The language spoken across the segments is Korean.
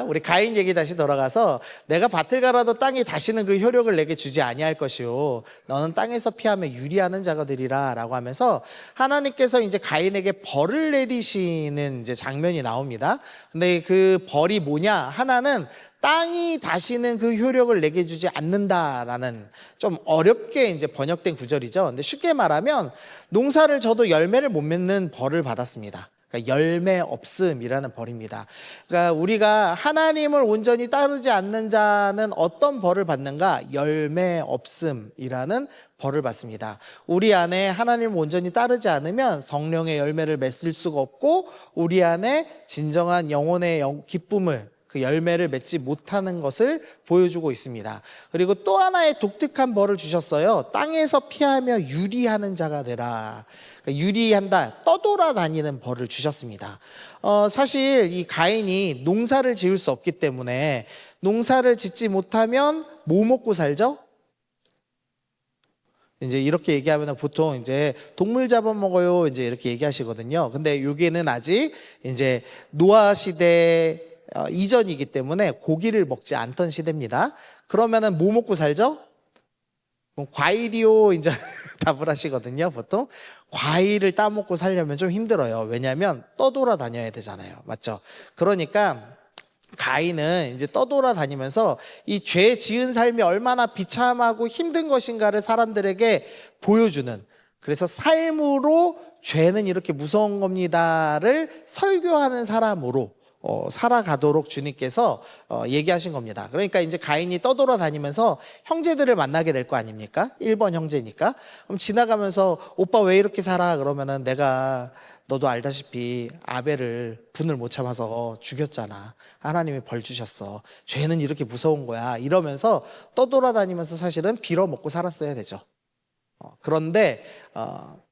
우리 가인 얘기 다시 돌아가서 내가 밭을 갈아도 땅이 다시는 그 효력을 내게 주지 아니할 것이요 너는 땅에서 피하며 유리하는 자가 되리라 라고 하면서 하나님께서 이제 가인에게 벌을 내리시는 이제 장면이 나옵니다. 근데 그 벌이 뭐냐? 하나는 땅이 다시는 그 효력을 내게 주지 않는다라는 좀 어렵게 이제 번역된 구절이죠. 근데 쉽게 말하면 농사를 져도 열매를 못 맺는 벌을 받았습니다. 그러니까 열매 없음이라는 벌입니다. 그러니까 우리가 하나님을 온전히 따르지 않는 자는 어떤 벌을 받는가? 열매 없음이라는 벌을 받습니다. 우리 안에 하나님을 온전히 따르지 않으면 성령의 열매를 맺을 수가 없고 우리 안에 진정한 영혼의 기쁨을 그 열매를 맺지 못하는 것을 보여주고 있습니다. 그리고 또 하나의 독특한 벌을 주셨어요. 땅에서 피하며 유리하는 자가 되라. 그러니까 유리한다, 떠돌아다니는 벌을 주셨습니다. 사실 이 가인이 농사를 지을 수 없기 때문에 농사를 짓지 못하면 뭐 먹고 살죠? 이제 이렇게 얘기하면 보통 이제 동물 잡아먹어요 이제 이렇게 얘기하시거든요. 근데 여기는 아직 이제 노아 시대 이전이기 때문에 고기를 먹지 않던 시대입니다. 그러면은 뭐 먹고 살죠? 과일이요 이제 답을 하시거든요. 보통 과일을 따먹고 살려면 좀 힘들어요. 왜냐하면 떠돌아다녀야 되잖아요. 맞죠? 그러니까 가인은 이제 떠돌아다니면서 이 죄 지은 삶이 얼마나 비참하고 힘든 것인가를 사람들에게 보여주는, 그래서 삶으로 죄는 이렇게 무서운 겁니다를 설교하는 사람으로 살아가도록 주님께서 얘기하신 겁니다. 그러니까 이제 가인이 떠돌아다니면서 형제들을 만나게 될 거 아닙니까? 1번 형제니까. 그럼 지나가면서 오빠 왜 이렇게 살아? 그러면은 내가 너도 알다시피 아벨을 분을 못 참아서 죽였잖아. 하나님이 벌 주셨어. 죄는 이렇게 무서운 거야. 이러면서 떠돌아다니면서 사실은 빌어먹고 살았어야 되죠. 그런데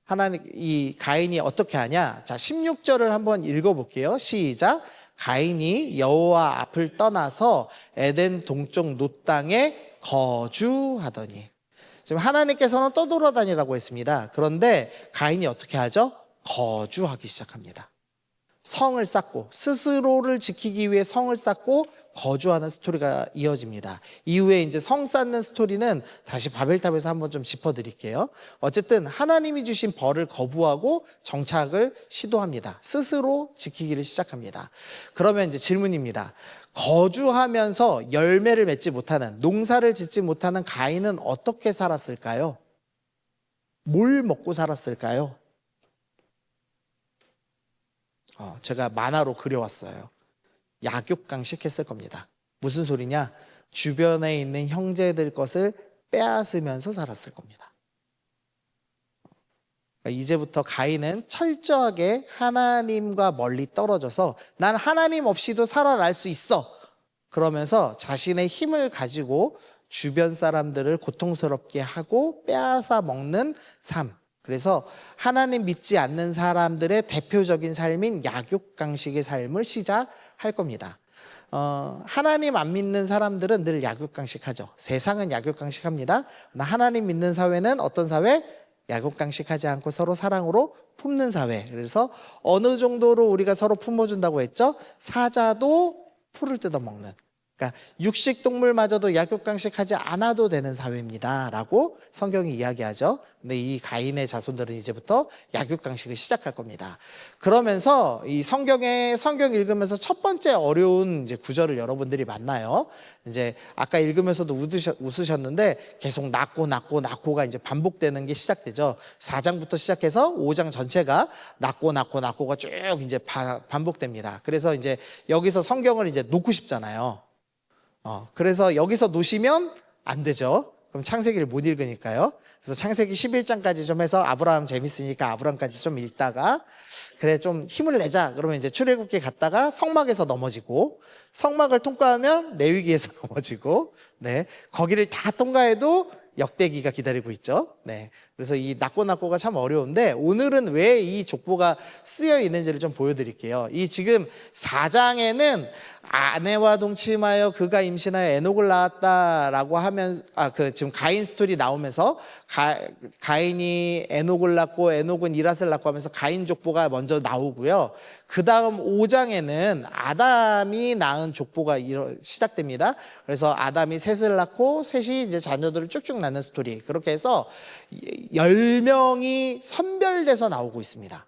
하나님 이 가인이 어떻게 하냐? 자, 16절을 한번 읽어볼게요. 시작. 가인이 여호와 앞을 떠나서 에덴 동쪽 놋 땅에 거주하더니. 지금 하나님께서는 떠돌아다니라고 했습니다. 그런데 가인이 어떻게 하죠? 거주하기 시작합니다. 성을 쌓고 스스로를 지키기 위해 성을 쌓고 거주하는 스토리가 이어집니다. 이후에 이제 성 쌓는 스토리는 다시 바벨탑에서 한번 좀 짚어드릴게요. 어쨌든 하나님이 주신 벌을 거부하고 정착을 시도합니다. 스스로 지키기를 시작합니다. 그러면 이제 질문입니다. 거주하면서 열매를 맺지 못하는, 농사를 짓지 못하는 가인은 어떻게 살았을까요? 뭘 먹고 살았을까요? 제가 만화로 그려왔어요. 약육강식 했을 겁니다. 무슨 소리냐? 주변에 있는 형제들 것을 빼앗으면서 살았을 겁니다. 이제부터 가인은 철저하게 하나님과 멀리 떨어져서 난 하나님 없이도 살아날 수 있어. 그러면서 자신의 힘을 가지고 주변 사람들을 고통스럽게 하고 빼앗아 먹는 삶. 그래서 하나님 믿지 않는 사람들의 대표적인 삶인 약육강식의 삶을 시작할 겁니다. 하나님 안 믿는 사람들은 늘 약육강식하죠. 세상은 약육강식합니다. 하나님 믿는 사회는 어떤 사회? 약육강식하지 않고 서로 사랑으로 품는 사회. 그래서 어느 정도로 우리가 서로 품어준다고 했죠? 사자도 풀을 뜯어먹는. 그러니까 육식동물마저도 약육강식하지 않아도 되는 사회입니다 라고 성경이 이야기하죠. 근데 이 가인의 자손들은 이제부터 약육강식을 시작할 겁니다. 그러면서 이 성경 읽으면서 첫 번째 어려운 이제 구절을 여러분들이 만나요. 이제 아까 읽으면서도 웃으셨는데 계속 낳고가 이제 반복되는 게 시작되죠. 4장부터 시작해서 5장 전체가 낳고가 쭉 이제 반복됩니다. 그래서 이제 여기서 성경을 이제 놓고 싶잖아요. 그래서 여기서 놓으시면 안 되죠. 그럼 창세기를 못 읽으니까요. 그래서 창세기 11장까지 좀 해서 아브라함 재밌으니까 아브라함까지 좀 읽다가 그래 좀 힘을 내자. 그러면 이제 출애굽기 갔다가 성막에서 넘어지고 성막을 통과하면 레위기에서 넘어지고 네 거기를 다 통과해도 역대기가 기다리고 있죠. 네 그래서 이 낙고가 참 어려운데 오늘은 왜 이 족보가 쓰여 있는지를 좀 보여드릴게요. 이 지금 4장에는 아내와 동침하여 그가 임신하여 에녹을 낳았다라고 하면 지금 가인 스토리 나오면서 가인이 에녹을 낳고 에녹은 이랏을 낳고 하면서 가인 족보가 먼저 나오고요. 그 다음 5장에는 아담이 낳은 족보가 시작됩니다. 그래서 아담이 셋을 낳고 셋이 이제 자녀들을 쭉쭉 낳는 스토리. 그렇게 해서 10명이 선별돼서 나오고 있습니다.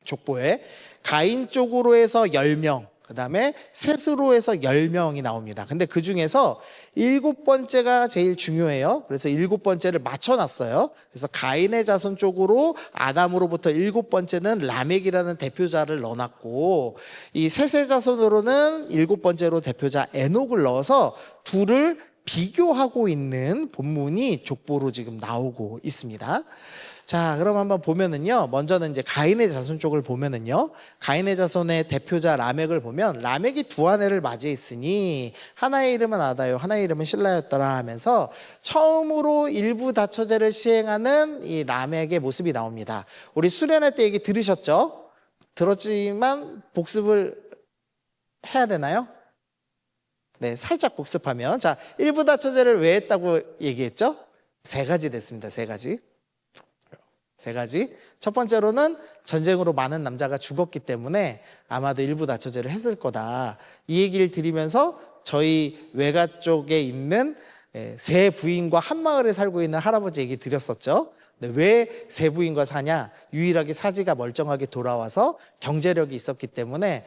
족보에 가인 쪽으로 해서 10명, 그 다음에 셋으로 해서 10명이 나옵니다. 근데 그 중에서 7번째가 제일 중요해요. 그래서 7번째를 맞춰놨어요. 그래서 가인의 자손 쪽으로 아담으로부터 7번째는 라멕이라는 대표자를 넣어놨고, 이 셋의 자손으로는 7번째로 대표자 에녹을 넣어서 둘을 비교하고 있는 본문이 족보로 지금 나오고 있습니다. 자, 그럼 한번 보면은요, 먼저는 이제 가인의 자손 쪽을 보면은요, 가인의 자손의 대표자 라멕을 보면, 라멕이 두 아내를 맞이했으니 하나의 이름은 아다요, 하나의 이름은 실라였더라 하면서 처음으로 일부 다처제를 시행하는 이 라멕의 모습이 나옵니다. 우리 수련회 때 얘기 들으셨죠? 들었지만 복습을 해야 되나요? 네, 살짝 복습하면, 자, 일부 다처제를 왜 했다고 얘기했죠? 3가지 됐습니다. 3가지. 첫 번째로는 전쟁으로 많은 남자가 죽었기 때문에 아마도 일부 다처제를 했을 거다. 이 얘기를 드리면서 저희 외가 쪽에 있는 세 부인과 한 마을에 살고 있는 할아버지 얘기 드렸었죠. 왜 세 부인과 사냐? 유일하게 사지가 멀쩡하게 돌아와서 경제력이 있었기 때문에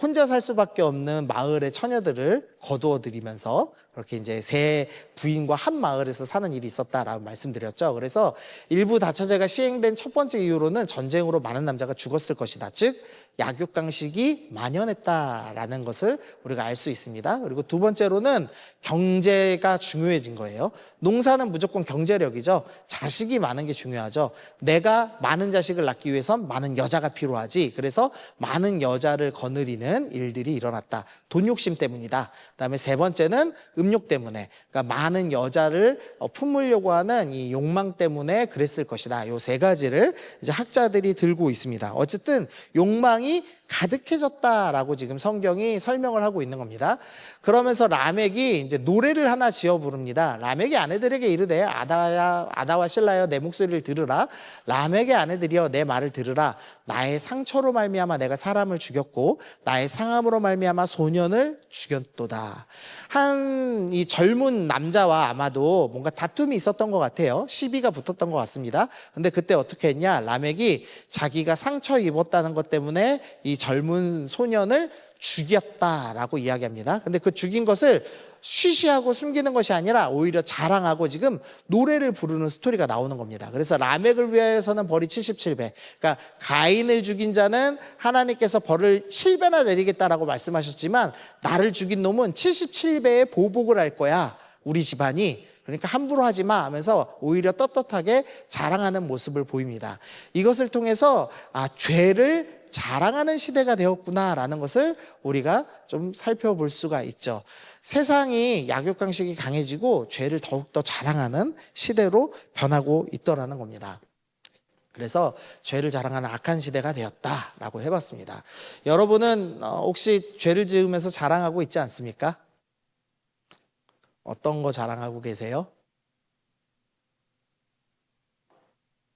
혼자 살 수밖에 없는 마을의 처녀들을 거두어 들이면서 그렇게 이제 세 부인과 한 마을에서 사는 일이 있었다라고 말씀드렸죠. 그래서 일부 다처제가 시행된 첫 번째 이유로는 전쟁으로 많은 남자가 죽었을 것이다. 즉 약육강식이 만연했다라는 것을 우리가 알 수 있습니다. 그리고 두 번째로는 경제가 중요해진 거예요. 농사는 무조건 경제력이죠. 자식이 많은 게 중요하죠. 내가 많은 자식을 낳기 위해선 많은 여자가 필요하지. 그래서 많은 여자를 거느리는 일들이 일어났다. 돈 욕심 때문이다. 그다음에 세 번째는 음욕 때문에, 그러니까 많은 여자를 품으려고 하는 이 욕망 때문에 그랬을 것이다. 요 3가지를 이제 학자들이 들고 있습니다. 어쨌든 욕망이 가득해졌다라고 지금 성경이 설명을 하고 있는 겁니다. 그러면서 라멕이 이제 노래를 하나 지어 부릅니다. 라멕의 아내들에게 이르되 아다와 실라여 내 목소리를 들으라. 라멕의 아내들이여 내 말을 들으라. 나의 상처로 말미암아 내가 사람을 죽였고 나의 상함으로 말미암아 소년을 죽였도다. 한 이 젊은 남자와 아마도 뭔가 다툼이 있었던 것 같아요. 시비가 붙었던 것 같습니다. 근데 그때 어떻게 했냐? 라멕이 자기가 상처 입었다는 것 때문에 이 젊은 소년을 죽였다라고 이야기합니다. 근데 그 죽인 것을 쉬쉬하고 숨기는 것이 아니라 오히려 자랑하고 지금 노래를 부르는 스토리가 나오는 겁니다. 그래서 라멕을 위하여서는 벌이 77배. 그러니까 가인을 죽인 자는 하나님께서 벌을 7배나 내리겠다라고 말씀하셨지만 나를 죽인 놈은 77배의 보복을 할 거야. 우리 집안이. 그러니까 함부로 하지 마 하면서 오히려 떳떳하게 자랑하는 모습을 보입니다. 이것을 통해서 죄를 자랑하는 시대가 되었구나라는 것을 우리가 좀 살펴볼 수가 있죠. 세상이 약육강식이 강해지고 죄를 더욱더 자랑하는 시대로 변하고 있더라는 겁니다. 그래서 죄를 자랑하는 악한 시대가 되었다라고 해봤습니다. 여러분은 혹시 죄를 지으면서 자랑하고 있지 않습니까? 어떤 거 자랑하고 계세요?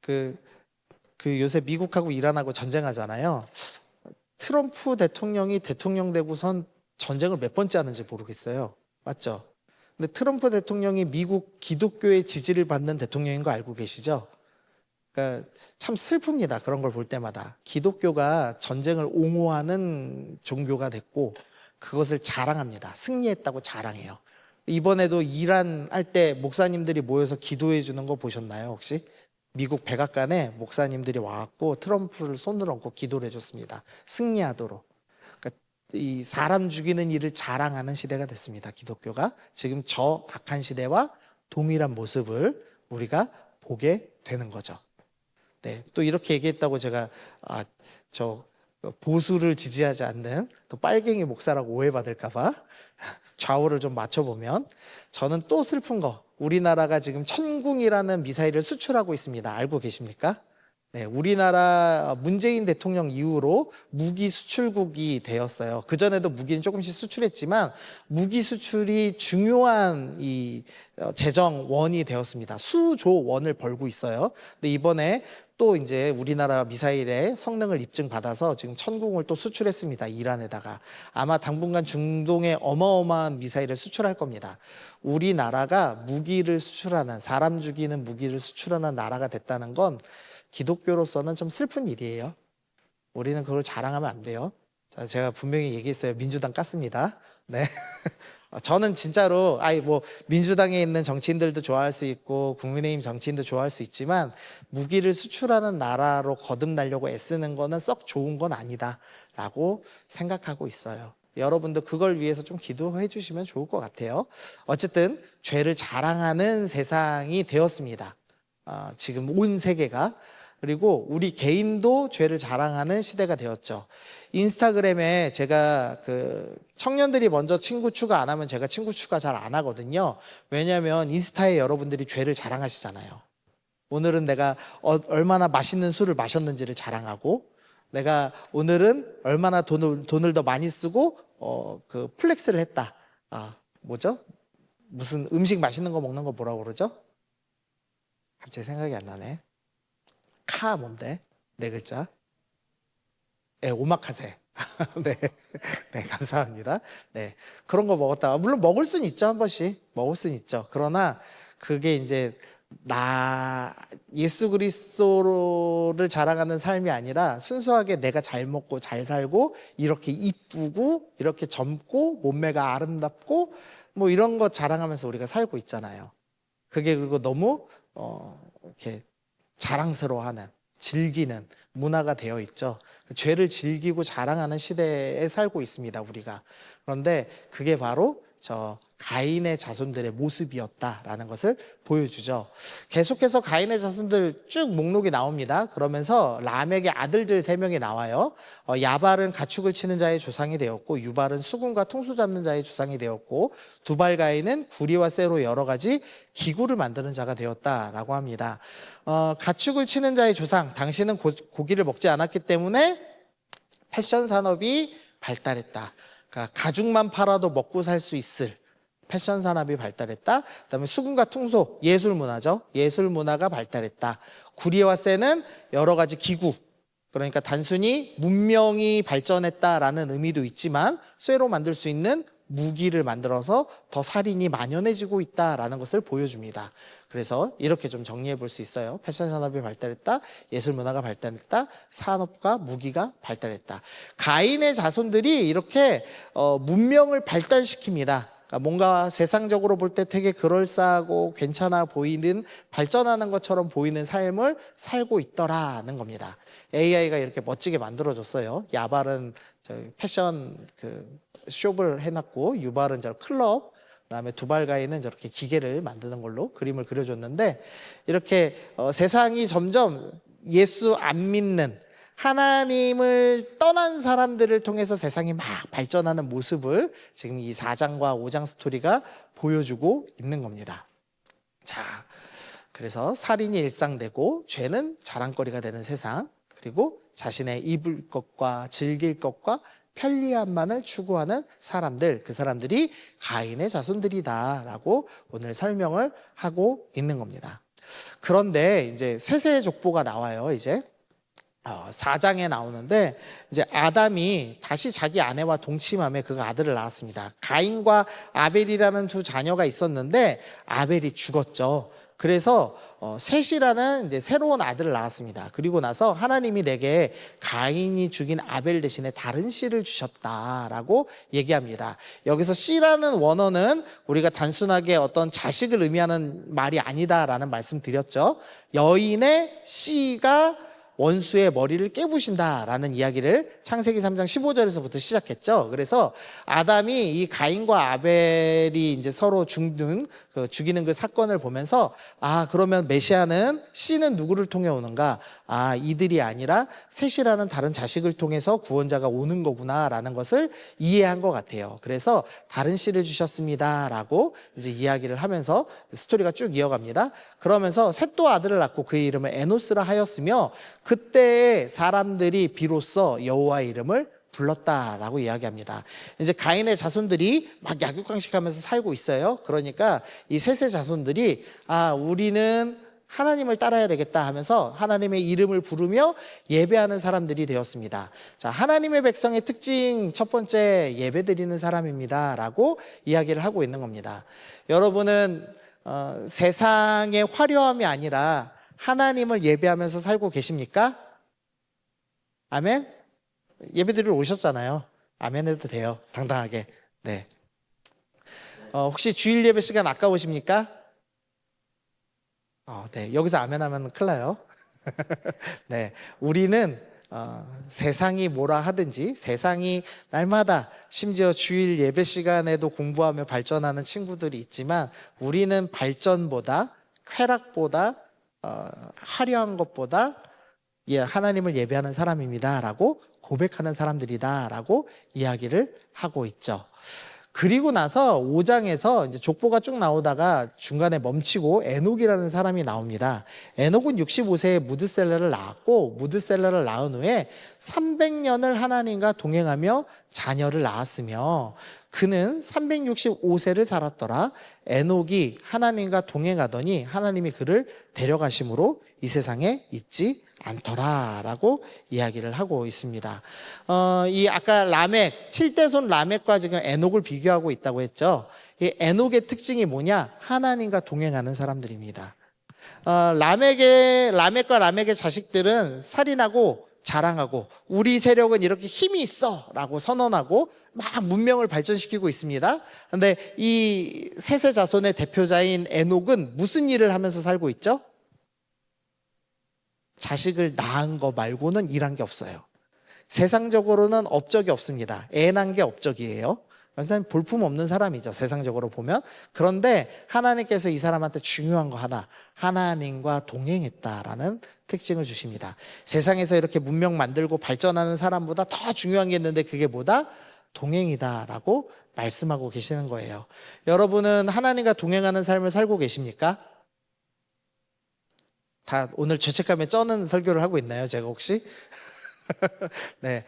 그 요새 미국하고 이란하고 전쟁하잖아요. 트럼프 대통령이 대통령 되고선 전쟁을 몇 번째 하는지 모르겠어요. 맞죠? 근데 트럼프 대통령이 미국 기독교의 지지를 받는 대통령인 거 알고 계시죠? 그러니까 참 슬픕니다. 그런 걸 볼 때마다. 기독교가 전쟁을 옹호하는 종교가 됐고 그것을 자랑합니다. 승리했다고 자랑해요. 이번에도 이란 할 때 목사님들이 모여서 기도해 주는 거 보셨나요, 혹시? 미국 백악관에 목사님들이 와갖고 트럼프를 손을 얹고 기도를 해줬습니다. 승리하도록. 그러니까 이 사람 죽이는 일을 자랑하는 시대가 됐습니다. 기독교가 지금 저 악한 시대와 동일한 모습을 우리가 보게 되는 거죠. 네, 또 이렇게 얘기했다고 제가 보수를 지지하지 않는 또 빨갱이 목사라고 오해받을까봐 좌우를 좀 맞춰보면 저는 또 슬픈 거, 우리나라가 지금 천궁이라는 미사일을 수출하고 있습니다. 알고 계십니까? 네, 우리나라 문재인 대통령 이후로 무기 수출국이 되었어요. 그전에도 무기는 조금씩 수출했지만 무기 수출이 중요한 이 재정원이 되었습니다. 수조 원을 벌고 있어요. 근데 이번에 또 이제 우리나라 미사일의 성능을 입증받아서 지금 천궁을 또 수출했습니다. 이란에다가. 아마 당분간 중동에 어마어마한 미사일을 수출할 겁니다. 우리나라가 무기를 수출하는, 사람 죽이는 무기를 수출하는 나라가 됐다는 건 기독교로서는 좀 슬픈 일이에요. 우리는 그걸 자랑하면 안 돼요. 자, 제가 분명히 얘기했어요. 민주당 깠습니다. 네. 저는 진짜로 뭐 민주당에 있는 정치인들도 좋아할 수 있고 국민의힘 정치인도 좋아할 수 있지만 무기를 수출하는 나라로 거듭나려고 애쓰는 거는 썩 좋은 건 아니다라고 생각하고 있어요. 여러분도 그걸 위해서 좀 기도해 주시면 좋을 것 같아요. 어쨌든 죄를 자랑하는 세상이 되었습니다. 지금 온 세계가. 그리고 우리 개인도 죄를 자랑하는 시대가 되었죠. 인스타그램에 제가 청년들이 먼저 친구 추가 안 하면 제가 친구 추가 잘 안 하거든요. 왜냐하면 인스타에 여러분들이 죄를 자랑하시잖아요. 오늘은 내가 얼마나 맛있는 술을 마셨는지를 자랑하고, 내가 오늘은 얼마나 돈을 더 많이 쓰고 플렉스를 했다. 뭐죠? 무슨 음식 맛있는 거 먹는 거 뭐라고 그러죠? 갑자기 생각이 안 나네. 뭔데? 네 글자. 네, 오마카세. 네. 네, 감사합니다. 네. 그런 거 먹었다가, 물론 먹을 수는 있죠, 한 번씩. 먹을 수는 있죠. 그러나 그게 이제 예수 그리스도를 자랑하는 삶이 아니라 순수하게 내가 잘 먹고 잘 살고 이렇게 이쁘고 이렇게 젊고 몸매가 아름답고 뭐 이런 거 자랑하면서 우리가 살고 있잖아요. 그게 그리고 너무 이렇게 자랑스러워하는, 즐기는 문화가 되어 있죠. 죄를 즐기고 자랑하는 시대에 살고 있습니다, 우리가. 그런데 그게 바로 저 가인의 자손들의 모습이었다라는 것을 보여주죠. 계속해서 가인의 자손들 쭉 목록이 나옵니다. 그러면서 람에게 아들들 3명이 나와요. 야발은 가축을 치는 자의 조상이 되었고, 유발은 수군과 통수 잡는 자의 조상이 되었고, 두발가인은 구리와 쇠로 여러 가지 기구를 만드는 자가 되었다라고 합니다. 가축을 치는 자의 조상, 당신은 고기를 먹지 않았기 때문에 패션 산업이 발달했다. 그러니까 가죽만 팔아도 먹고 살 수 있을 패션 산업이 발달했다. 그다음에 수군과 통소, 예술 문화죠. 예술 문화가 발달했다. 구리와 쇠는 여러 가지 기구, 그러니까 단순히 문명이 발전했다라는 의미도 있지만 쇠로 만들 수 있는 무기를 만들어서 더 살인이 만연해지고 있다라는 것을 보여줍니다. 그래서 이렇게 좀 정리해 볼 수 있어요. 패션 산업이 발달했다, 예술 문화가 발달했다, 산업과 무기가 발달했다. 가인의 자손들이 이렇게 문명을 발달시킵니다. 그러니까 뭔가 세상적으로 볼 때 되게 그럴싸하고 괜찮아 보이는, 발전하는 것처럼 보이는 삶을 살고 있더라는 겁니다. AI가 이렇게 멋지게 만들어줬어요. 야발은 패션 숍을 해놨고, 유발은 저 클럽, 그다음에 두발가인은 저렇게 기계를 만드는 걸로 그림을 그려줬는데, 이렇게 세상이 점점 예수 안 믿는, 하나님을 떠난 사람들을 통해서 세상이 막 발전하는 모습을 지금 이 4장과 5장 스토리가 보여주고 있는 겁니다. 자, 그래서 살인이 일상되고 죄는 자랑거리가 되는 세상, 그리고 자신의 입을 것과 즐길 것과 편리함만을 추구하는 사람들, 그 사람들이 가인의 자손들이다라고 오늘 설명을 하고 있는 겁니다. 그런데 이제 셋의 족보가 나와요. 이제 4장에 나오는데, 이제 아담이 다시 자기 아내와 동침함에 그가 아들을 낳았습니다. 가인과 아벨이라는 두 자녀가 있었는데 아벨이 죽었죠. 그래서 셋이라는 이제 새로운 아들을 낳았습니다. 그리고 나서 하나님이 내게 가인이 죽인 아벨 대신에 다른 씨를 주셨다라고 얘기합니다. 여기서 씨라는 원어는 우리가 단순하게 어떤 자식을 의미하는 말이 아니다라는 말씀 드렸죠. 여인의 씨가 원수의 머리를 깨부신다라는 이야기를 창세기 3장 15절에서부터 시작했죠. 그래서 아담이 이 가인과 아벨이 이제 서로 죽이는 그 사건을 보면서 그러면 메시아는 씨는 누구를 통해 오는가? 이들이 아니라 셋이라는 다른 자식을 통해서 구원자가 오는 거구나라는 것을 이해한 것 같아요. 그래서 다른 씨를 주셨습니다라고 이제 이야기를 하면서 스토리가 쭉 이어갑니다. 그러면서 셋도 아들을 낳고 그의 이름을 에노스라 하였으며 그때의 사람들이 비로소 여호와의 이름을 불렀다라고 이야기합니다. 이제 가인의 자손들이 막 약육강식하면서 살고 있어요. 그러니까 이 셋의 자손들이 우리는 하나님을 따라야 되겠다 하면서 하나님의 이름을 부르며 예배하는 사람들이 되었습니다. 자, 하나님의 백성의 특징 첫 번째, 예배 드리는 사람입니다 라고 이야기를 하고 있는 겁니다. 여러분은 세상의 화려함이 아니라 하나님을 예배하면서 살고 계십니까? 아멘? 예배드리러 오셨잖아요. 아멘 해도 돼요. 당당하게. 네. 혹시 주일 예배 시간 아까우십니까? 네. 여기서 아멘 하면 큰일 나요. 네. 우리는 세상이 뭐라 하든지 세상이 날마다 심지어 주일 예배 시간에도 공부하며 발전하는 친구들이 있지만 우리는 발전보다 쾌락보다 화려한 것보다 하나님을 예배하는 사람입니다 라고 고백하는 사람들이다 라고 이야기를 하고 있죠. 그리고 나서 5장에서 이제 족보가 쭉 나오다가 중간에 멈추고 에녹이라는 사람이 나옵니다. 에녹은 65세에 무드셀라를 낳았고 무드셀라를 낳은 후에 300년을 하나님과 동행하며 자녀를 낳았으며 그는 365세를 살았더라. 에녹이 하나님과 동행하더니 하나님이 그를 데려가심으로 이 세상에 있지 않더라라고 이야기를 하고 있습니다. 이 아까 라멕 7대손 라멕과 지금 에녹을 비교하고 있다고 했죠. 이 에녹의 특징이 뭐냐? 하나님과 동행하는 사람들입니다. 라멕과 라멕의 자식들은 살인하고 자랑하고 우리 세력은 이렇게 힘이 있어 라고 선언하고 막 문명을 발전시키고 있습니다. 그런데 이 셋의 자손의 대표자인 에녹은 무슨 일을 하면서 살고 있죠? 자식을 낳은 거 말고는 일한 게 없어요. 세상적으로는 업적이 없습니다. 애 낳은 게 업적이에요. 사실 볼품 없는 사람이죠, 세상적으로 보면. 그런데 하나님께서 이 사람한테 중요한 거 하나, 하나님과 동행했다라는 특징을 주십니다. 세상에서 이렇게 문명 만들고 발전하는 사람보다 더 중요한 게 있는데 그게 뭐다? 동행이다라고 말씀하고 계시는 거예요. 여러분은 하나님과 동행하는 삶을 살고 계십니까? 다 오늘 죄책감에 쩌는 설교를 하고 있나요, 제가 혹시? 네,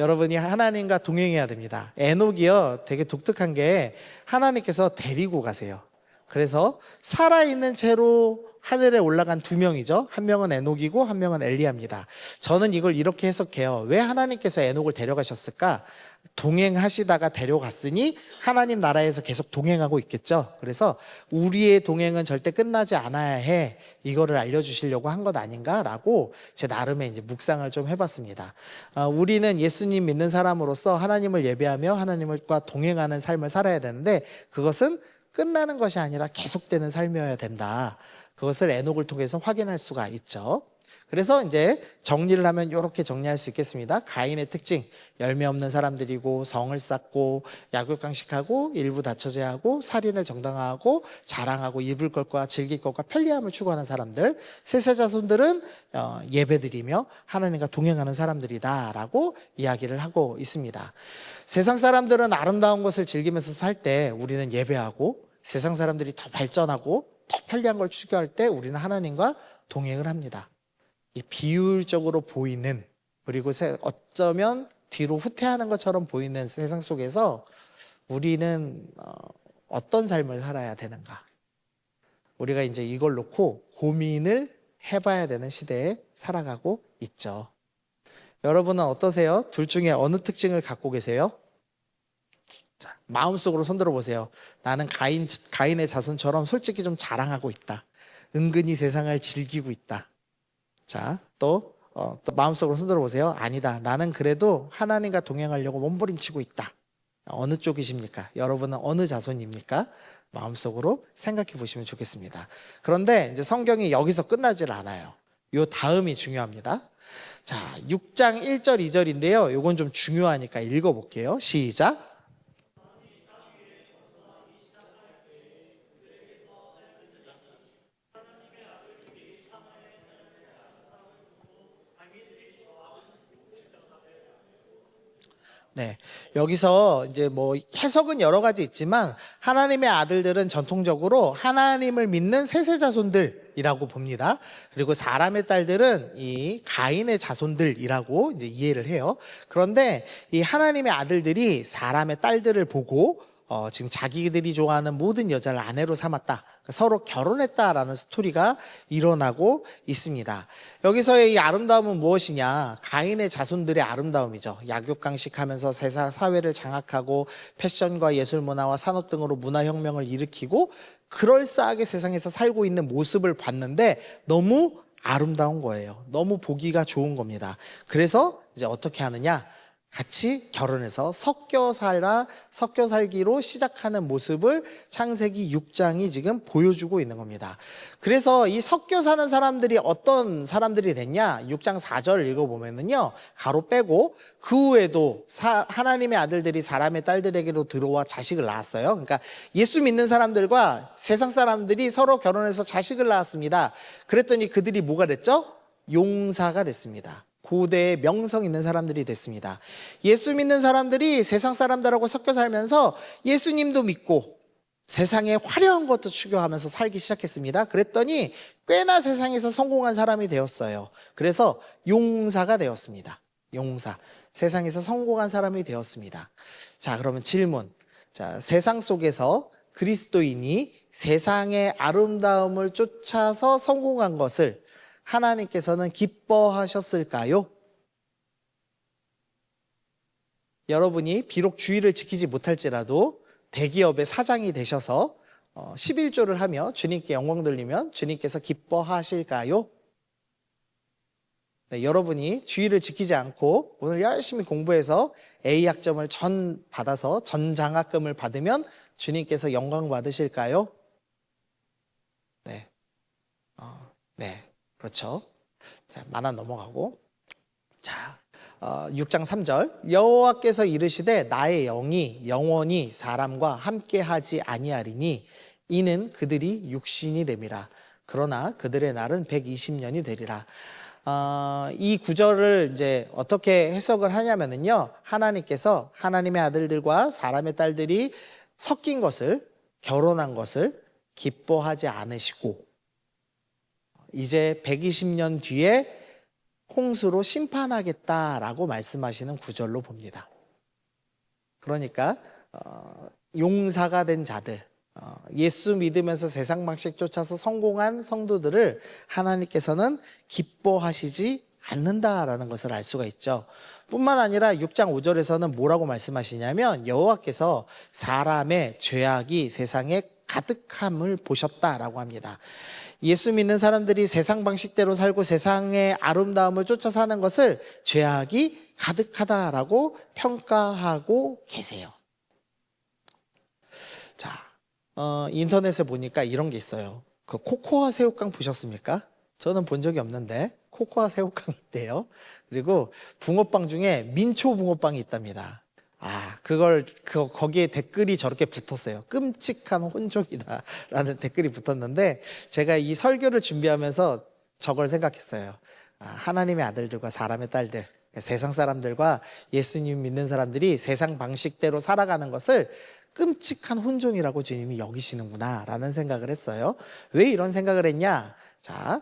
여러분이 하나님과 동행해야 됩니다. 에녹이요, 되게 독특한 게 하나님께서 데리고 가세요. 그래서 살아있는 채로 하늘에 올라간 두 명이죠. 한 명은 에녹이고 한 명은 엘리야입니다. 저는 이걸 이렇게 해석해요. 왜 하나님께서 에녹을 데려가셨을까? 동행하시다가 데려갔으니 하나님 나라에서 계속 동행하고 있겠죠. 그래서 우리의 동행은 절대 끝나지 않아야 해. 이거를 알려주시려고 한 것 아닌가라고 제 나름의 이제 묵상을 좀 해봤습니다. 우리는 예수님 믿는 사람으로서 하나님을 예배하며 하나님과 동행하는 삶을 살아야 되는데 그것은 끝나는 것이 아니라 계속되는 삶이어야 된다. 그것을 에녹을 통해서 확인할 수가 있죠. 그래서 이제 정리를 하면 이렇게 정리할 수 있겠습니다. 가인의 특징, 열매 없는 사람들이고 성을 쌓고 약육강식하고 일부 다처제하고 살인을 정당화하고 자랑하고 입을 것과 즐길 것과 편리함을 추구하는 사람들. 셋의 자손들은 예배드리며 하나님과 동행하는 사람들이다라고 이야기를 하고 있습니다. 세상 사람들은 아름다운 것을 즐기면서 살 때 우리는 예배하고 세상 사람들이 더 발전하고 더 편리한 걸 추구할 때 우리는 하나님과 동행을 합니다. 이 비율적으로 보이는 그리고 어쩌면 뒤로 후퇴하는 것처럼 보이는 세상 속에서 우리는 어떤 삶을 살아야 되는가? 우리가 이제 이걸 놓고 고민을 해봐야 되는 시대에 살아가고 있죠. 여러분은 어떠세요? 둘 중에 어느 특징을 갖고 계세요? 자, 마음속으로 손들어 보세요. 나는 가인의 자손처럼 솔직히 좀 자랑하고 있다. 은근히 세상을 즐기고 있다. 자, 또 마음속으로 손들어 보세요. 아니다. 나는 그래도 하나님과 동행하려고 몸부림치고 있다. 어느 쪽이십니까? 여러분은 어느 자손입니까? 마음속으로 생각해 보시면 좋겠습니다. 그런데 이제 성경이 여기서 끝나질 않아요. 요 다음이 중요합니다. 자, 6장 1절 2절인데요. 요건 좀 중요하니까 읽어볼게요. 시작. 네. 여기서 이제 뭐 해석은 여러 가지 있지만 하나님의 아들들은 전통적으로 하나님을 믿는 셋의 자손들이라고 봅니다. 그리고 사람의 딸들은 이 가인의 자손들이라고 이제 이해를 해요. 그런데 이 하나님의 아들들이 사람의 딸들을 보고 지금 자기들이 좋아하는 모든 여자를 아내로 삼았다. 그러니까 서로 결혼했다라는 스토리가 일어나고 있습니다. 여기서의 이 아름다움은 무엇이냐? 가인의 자손들의 아름다움이죠. 약육강식하면서 세상 사회를 장악하고 패션과 예술 문화와 산업 등으로 문화혁명을 일으키고 그럴싸하게 세상에서 살고 있는 모습을 봤는데 너무 아름다운 거예요. 너무 보기가 좋은 겁니다. 그래서 이제 어떻게 하느냐? 같이 결혼해서 섞여 살기로 시작하는 모습을 창세기 6장이 지금 보여주고 있는 겁니다. 그래서 이 섞여 사는 사람들이 어떤 사람들이 됐냐? 6장 4절을 읽어보면은요, 가로 빼고 그 후에도 하나님의 아들들이 사람의 딸들에게로 들어와 자식을 낳았어요. 그러니까 예수 믿는 사람들과 세상 사람들이 서로 결혼해서 자식을 낳았습니다. 그랬더니 그들이 뭐가 됐죠? 용사가 됐습니다. 고대의 명성 있는 사람들이 됐습니다. 예수 믿는 사람들이 세상 사람들하고 섞여 살면서 예수님도 믿고 세상에 화려한 것도 추구하면서 살기 시작했습니다. 그랬더니 꽤나 세상에서 성공한 사람이 되었어요. 그래서 용사가 되었습니다. 용사. 세상에서 성공한 사람이 되었습니다. 자, 그러면 질문. 자, 세상 속에서 그리스도인이 세상의 아름다움을 쫓아서 성공한 것을 하나님께서는 기뻐하셨을까요? 여러분이 비록 주의를 지키지 못할지라도 대기업의 사장이 되셔서 11조를 하며 주님께 영광 돌리면 주님께서 기뻐하실까요? 네, 여러분이 주의를 지키지 않고 오늘 열심히 공부해서 A학점을 받아서 전장학금을 받으면 주님께서 영광 받으실까요? 네. 네. 그렇죠. 자, 만화 넘어가고. 자, 6장 3절. 여호와께서 이르시되 나의 영이 영원히 사람과 함께하지 아니하리니 이는 그들이 육신이 됨이라. 그러나 그들의 날은 120년이 되리라. 이 구절을 이제 어떻게 해석을 하냐면은요, 하나님께서 하나님의 아들들과 사람의 딸들이 섞인 것을, 결혼한 것을 기뻐하지 않으시고 이제 120년 뒤에 홍수로 심판하겠다라고 말씀하시는 구절로 봅니다. 그러니까 용사가 된 자들, 예수 믿으면서 세상 방식 쫓아서 성공한 성도들을 하나님께서는 기뻐하시지 않는다라는 것을 알 수가 있죠. 뿐만 아니라 6장 5절에서는 뭐라고 말씀하시냐면 여호와께서 사람의 죄악이 세상에 가득함을 보셨다라고 합니다. 예수 믿는 사람들이 세상 방식대로 살고 세상의 아름다움을 쫓아 사는 것을 죄악이 가득하다라고 평가하고 계세요. 자, 인터넷에 보니까 이런 게 있어요. 그 코코아 새우깡 보셨습니까? 저는 본 적이 없는데 코코아 새우깡이 있대요. 그리고 붕어빵 중에 민초 붕어빵이 있답니다. 거기에 댓글이 저렇게 붙었어요. 끔찍한 혼종이다라는 댓글이 붙었는데 제가 이 설교를 준비하면서 저걸 생각했어요. 하나님의 아들들과 사람의 딸들, 세상 사람들과 예수님 믿는 사람들이 세상 방식대로 살아가는 것을 끔찍한 혼종이라고 주님이 여기시는구나 라는 생각을 했어요. 왜 이런 생각을 했냐? 자,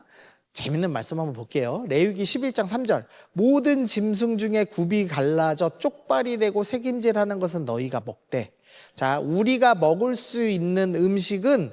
재밌는 말씀 한번 볼게요. 레위기 11장 3절. 모든 짐승 중에 굽이 갈라져 쪽발이 되고 새김질하는 것은 너희가 먹되. 자, 우리가 먹을 수 있는 음식은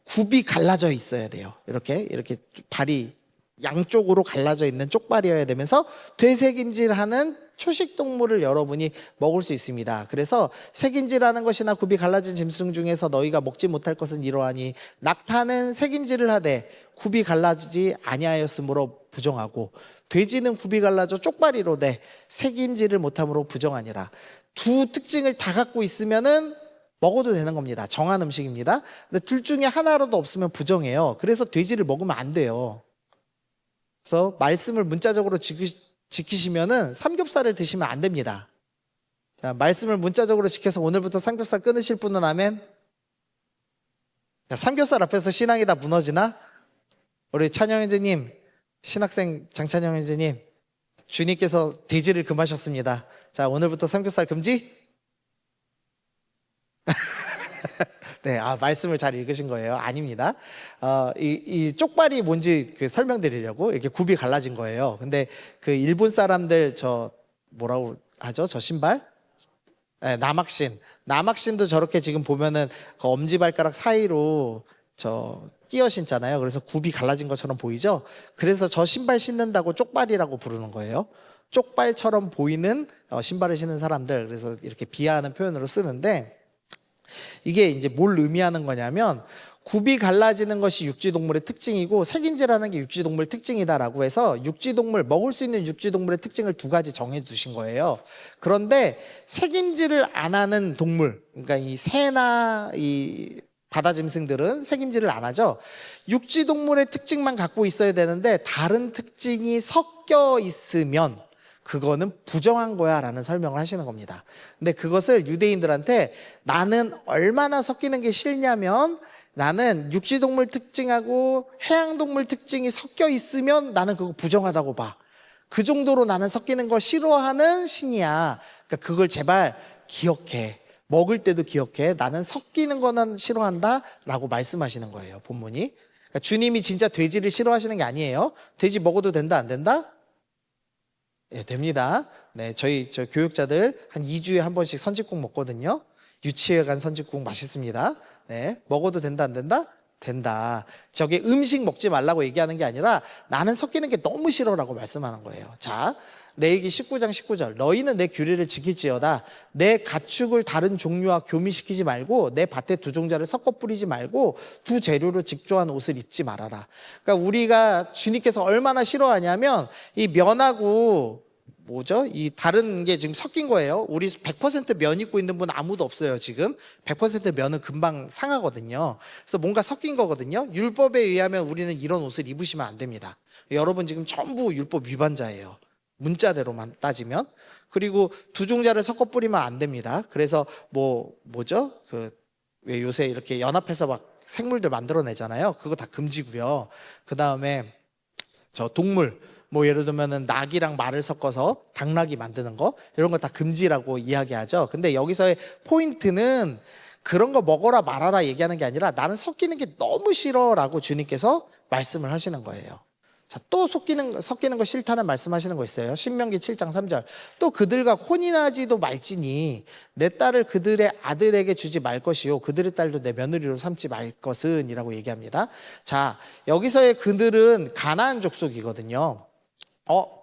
굽이 갈라져 있어야 돼요. 이렇게 발이 양쪽으로 갈라져 있는 쪽발이어야 되면서 되새김질하는 초식 동물을 여러분이 먹을 수 있습니다. 그래서 새김질하는 것이나 굽이 갈라진 짐승 중에서 너희가 먹지 못할 것은 이러하니 낙타는 새김질을 하되 굽이 갈라지지 아니하였으므로 부정하고 돼지는 굽이 갈라져 쪽발이로되 새김질을 못함으로 부정하니라. 두 특징을 다 갖고 있으면은 먹어도 되는 겁니다. 정한 음식입니다. 근데 둘 중에 하나라도 없으면 부정해요. 그래서 돼지를 먹으면 안 돼요. 그래서 말씀을 문자적으로 지키시면은 삼겹살을 드시면 안 됩니다. 자, 말씀을 문자적으로 지켜서 오늘부터 삼겹살 끊으실 분은 아멘. 야, 삼겹살 앞에서 신앙이 다 무너지나? 우리 찬영 형제님, 신학생 장찬영 형제님, 주님께서 돼지를 금하셨습니다. 자, 오늘부터 삼겹살 금지? 네, 말씀을 잘 읽으신 거예요. 아닙니다. 이 쪽발이 뭔지 설명드리려고 이렇게 굽이 갈라진 거예요. 근데 그 일본 사람들 뭐라고 하죠? 저 신발? 네, 남학신도 저렇게 지금 보면은 그 엄지발가락 사이로 끼어 신잖아요. 그래서 굽이 갈라진 것처럼 보이죠? 그래서 저 신발 신는다고 쪽발이라고 부르는 거예요. 쪽발처럼 보이는 신발을 신는 사람들. 그래서 이렇게 비하하는 표현으로 쓰는데, 이게 이제 뭘 의미하는 거냐면, 굽이 갈라지는 것이 육지동물의 특징이고 색임질하는 게 육지동물 특징이다라고 해서 먹을 수 있는 육지동물의 특징을 두 가지 정해 두신 거예요. 그런데 색임질을 안 하는 동물, 그러니까 이 새나 이 바다 짐승들은 색임질을 안 하죠. 육지동물의 특징만 갖고 있어야 되는데 다른 특징이 섞여 있으면 그거는 부정한 거야 라는 설명을 하시는 겁니다. 근데 그것을 유대인들한테 나는 얼마나 섞이는 게 싫냐면, 나는 육지동물 특징하고 해양동물 특징이 섞여 있으면 나는 그거 부정하다고 봐. 그 정도로 나는 섞이는 걸 싫어하는 신이야. 그러니까 그걸 제발 기억해. 먹을 때도 기억해. 나는 섞이는 거는 싫어한다 라고 말씀하시는 거예요, 본문이. 그러니까 주님이 진짜 돼지를 싫어하시는 게 아니에요. 돼지 먹어도 된다, 안 된다? 예, 됩니다. 네, 저희 교육자들 한 2주에 한 번씩 선짓국 먹거든요. 유치회 간 선짓국 맛있습니다. 네, 먹어도 된다, 안 된다? 된다. 저게 음식 먹지 말라고 얘기하는 게 아니라 나는 섞이는 게 너무 싫어라고 말씀하는 거예요. 자, 레위기 19장 19절. 너희는 내 규례를 지킬지어다. 내 가축을 다른 종류와 교미시키지 말고 내 밭에 두 종자를 섞어 뿌리지 말고 두 재료로 직조한 옷을 입지 말아라. 그러니까 우리가 주님께서 얼마나 싫어하냐면 이 면하고 이 다른 게 지금 섞인 거예요. 우리 100% 면 입고 있는 분 아무도 없어요. 지금 100% 면은 금방 상하거든요. 그래서 뭔가 섞인 거거든요. 율법에 의하면 우리는 이런 옷을 입으시면 안 됩니다. 여러분 지금 전부 율법 위반자예요. 문자대로만 따지면. 그리고 두 종자를 섞어 뿌리면 안 됩니다. 그래서 왜 요새 이렇게 연합해서 막 생물들 만들어내잖아요. 그거 다 금지고요. 그 다음에 동물, 예를 들면은 낙이랑 말을 섞어서 당나귀 만드는 거, 이런 거 다 금지라고 이야기하죠. 근데 여기서의 포인트는 그런 거 먹어라 말아라 얘기하는 게 아니라 나는 섞이는 게 너무 싫어라고 주님께서 말씀을 하시는 거예요. 자, 또 섞이는 거 싫다는 말씀하시는 거 있어요. 신명기 7장 3절. 또 그들과 혼인하지도 말지니 내 딸을 그들의 아들에게 주지 말 것이요 그들의 딸도 내 며느리로 삼지 말 것은 이라고 얘기합니다. 자, 여기서의 그들은 가나안 족속이거든요.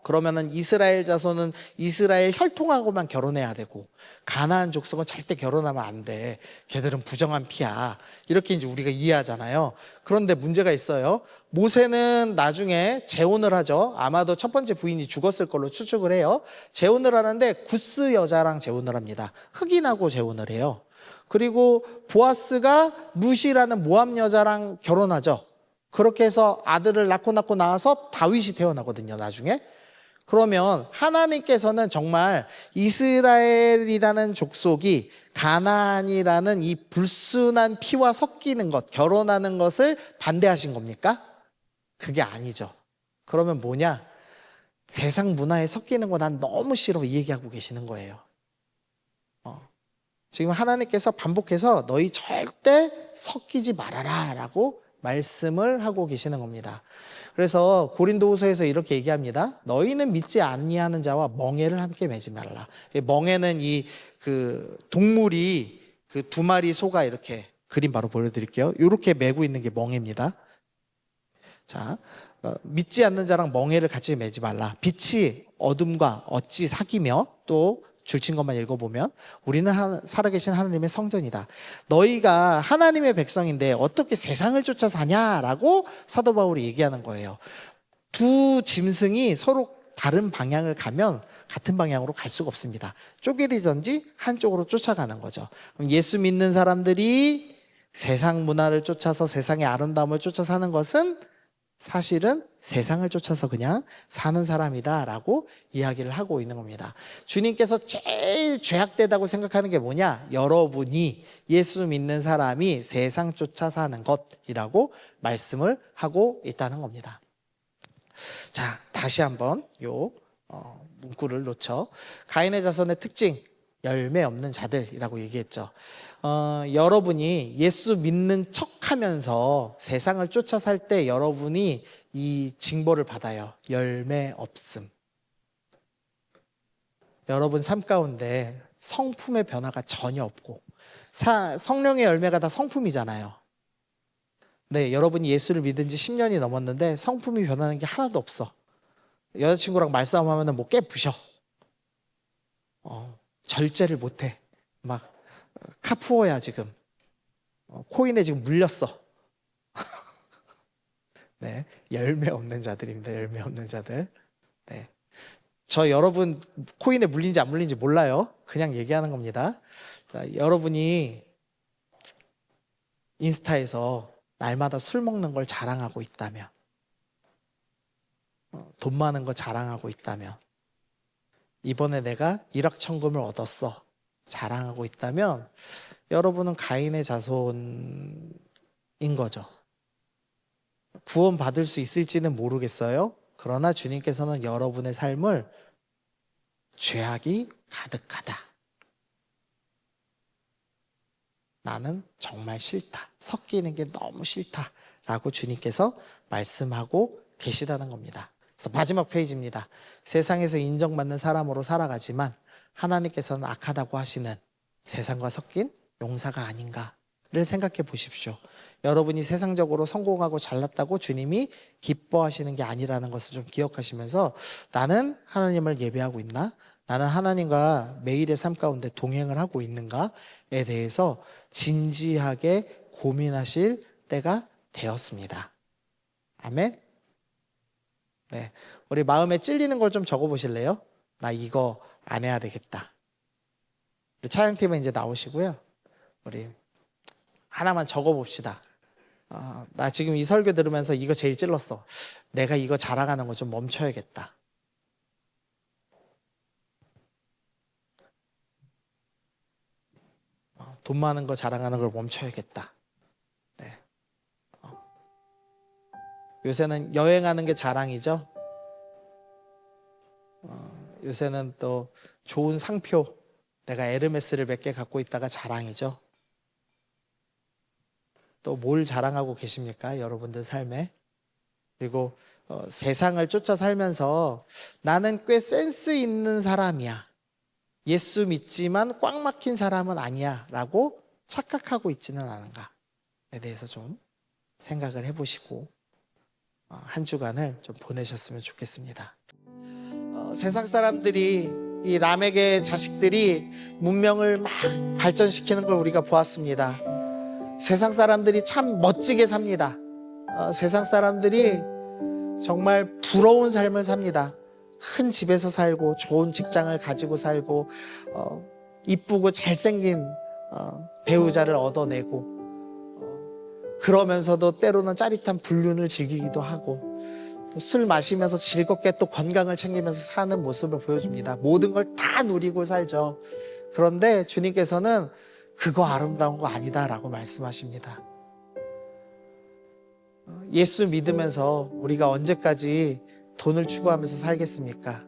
그러면은 이스라엘 자손은 이스라엘 혈통하고만 결혼해야 되고 가나안 족속은 절대 결혼하면 안 돼. 걔들은 부정한 피야. 이렇게 이제 우리가 이해하잖아요. 그런데 문제가 있어요. 모세는 나중에 재혼을 하죠. 아마도 첫 번째 부인이 죽었을 걸로 추측을 해요. 재혼을 하는데 구스 여자랑 재혼을 합니다. 흑인하고 재혼을 해요. 그리고 보아스가 룻이라는 모압 여자랑 결혼하죠. 그렇게 해서 아들을 낳고 나와서 다윗이 태어나거든요, 나중에. 그러면 하나님께서는 정말 이스라엘이라는 족속이 가나안이라는 이 불순한 피와 섞이는 것, 결혼하는 것을 반대하신 겁니까? 그게 아니죠. 그러면 뭐냐? 세상 문화에 섞이는 거 난 너무 싫어, 이 얘기하고 계시는 거예요. 지금 하나님께서 반복해서 너희 절대 섞이지 말아라 라고 말씀을 하고 계시는 겁니다. 그래서 고린도후서에서 이렇게 얘기합니다. 너희는 믿지 아니하는 자와 멍에를 함께 매지 말라. 멍에는 동물이 두 마리 소가 이렇게, 그림 바로 보여드릴게요. 이렇게 매고 있는 게 멍에입니다. 자, 믿지 않는 자랑 멍에를 같이 매지 말라. 빛이 어둠과 어찌 사귀며, 또 줄친 것만 읽어보면 우리는 살아계신 하나님의 성전이다. 너희가 하나님의 백성인데 어떻게 세상을 쫓아 사냐라고 사도 바울이 얘기하는 거예요. 두 짐승이 서로 다른 방향을 가면 같은 방향으로 갈 수가 없습니다. 쪼개리든지 한쪽으로 쫓아가는 거죠. 그럼 예수 믿는 사람들이 세상 문화를 쫓아서 세상의 아름다움을 쫓아 사는 것은 사실은 세상을 쫓아서 그냥 사는 사람이다라고 이야기를 하고 있는 겁니다. 주님께서 제일 죄악되다고 생각하는 게 뭐냐? 여러분이 예수 믿는 사람이 세상 쫓아 사는 것이라고 말씀을 하고 있다는 겁니다. 자, 다시 한번 요 문구를 놓쳐. 가인의 자손의 특징, 열매 없는 자들이라고 얘기했죠. 여러분이 예수 믿는 척하면서 세상을 쫓아 살 때 여러분이 이 징벌을 받아요. 열매 없음. 여러분 삶 가운데 성품의 변화가 전혀 없고 성령의 열매가 다 성품이잖아요. 네, 여러분이 예수를 믿은 지 10년이 넘었는데 성품이 변하는 게 하나도 없어. 여자친구랑 말싸움하면 뭐 깨부셔. 절제를 못해. 막 카푸어야 지금. 코인에 지금 물렸어. 네, 열매 없는 자들입니다. 열매 없는 자들. 네, 저 여러분 코인에 물린지 안 물린지 몰라요. 그냥 얘기하는 겁니다. 자, 여러분이 인스타에서 날마다 술 먹는 걸 자랑하고 있다면, 돈 많은 거 자랑하고 있다면, 이번에 내가 일확천금을 얻었어 자랑하고 있다면 여러분은 가인의 자손인 거죠. 구원 받을 수 있을지는 모르겠어요. 그러나 주님께서는 여러분의 삶을 죄악이 가득하다, 나는 정말 싫다, 섞이는 게 너무 싫다 라고 주님께서 말씀하고 계시다는 겁니다. 그래서 마지막 페이지입니다. 세상에서 인정받는 사람으로 살아가지만 하나님께서는 악하다고 하시는 세상과 섞인 용사가 아닌가를 생각해 보십시오. 여러분이 세상적으로 성공하고 잘났다고 주님이 기뻐하시는 게 아니라는 것을 좀 기억하시면서 나는 하나님을 예배하고 있나? 나는 하나님과 매일의 삶 가운데 동행을 하고 있는가에 대해서 진지하게 고민하실 때가 되었습니다. 아멘. 네, 우리 마음에 찔리는 걸 좀 적어 보실래요? 나 이거 안 해야 되겠다. 우리 차영팀은 이제 나오시고요. 우리 하나만 적어 봅시다. 나 지금 이 설교 들으면서 이거 제일 찔렀어. 내가 이거 자랑하는 거 좀 멈춰야겠다. 돈 많은 거 자랑하는 걸 멈춰야겠다. 네. 요새는 여행하는 게 자랑이죠. 요새는 또 좋은 상표, 내가 에르메스를 몇 개 갖고 있다가 자랑이죠. 또 뭘 자랑하고 계십니까? 여러분들 삶에. 그리고 세상을 쫓아 살면서 나는 꽤 센스 있는 사람이야, 예수 믿지만 꽉 막힌 사람은 아니야 라고 착각하고 있지는 않은가에 대해서 좀 생각을 해보시고 한 주간을 좀 보내셨으면 좋겠습니다. 세상 사람들이, 이 람에게 자식들이 문명을 막 발전시키는 걸 우리가 보았습니다. 세상 사람들이 참 멋지게 삽니다. 세상 사람들이 정말 부러운 삶을 삽니다. 큰 집에서 살고 좋은 직장을 가지고 살고 이쁘고 잘생긴 배우자를 얻어내고 그러면서도 때로는 짜릿한 불륜을 즐기기도 하고 또 술 마시면서 즐겁게 또 건강을 챙기면서 사는 모습을 보여줍니다. 모든 걸 다 누리고 살죠. 그런데 주님께서는 그거 아름다운 거 아니다라고 말씀하십니다. 예수 믿으면서 우리가 언제까지 돈을 추구하면서 살겠습니까?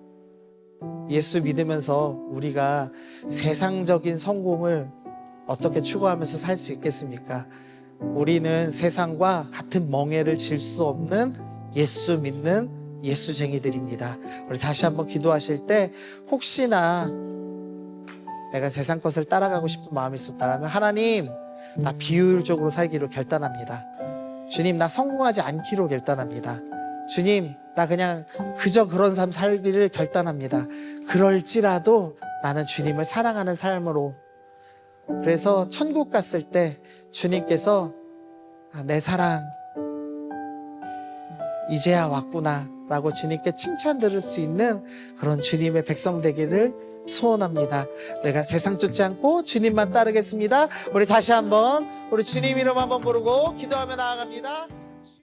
예수 믿으면서 우리가 세상적인 성공을 어떻게 추구하면서 살 수 있겠습니까? 우리는 세상과 같은 멍에를 질 수 없는 예수 믿는 예수쟁이들입니다. 우리 다시 한번 기도하실 때 혹시나 내가 세상 것을 따라가고 싶은 마음이 있었다면 하나님, 나 비효율적으로 살기로 결단합니다. 주님, 나 성공하지 않기로 결단합니다. 주님, 나 그냥 그저 그런 삶 살기를 결단합니다. 그럴지라도 나는 주님을 사랑하는 삶으로. 그래서 천국 갔을 때 주님께서 내 사랑 이제야 왔구나 라고 주님께 칭찬 들을 수 있는 그런 주님의 백성 되기를 소원합니다. 내가 세상 쫓지 않고 주님만 따르겠습니다. 우리 다시 한번 우리 주님 이름 한번 부르고 기도하며 나아갑니다.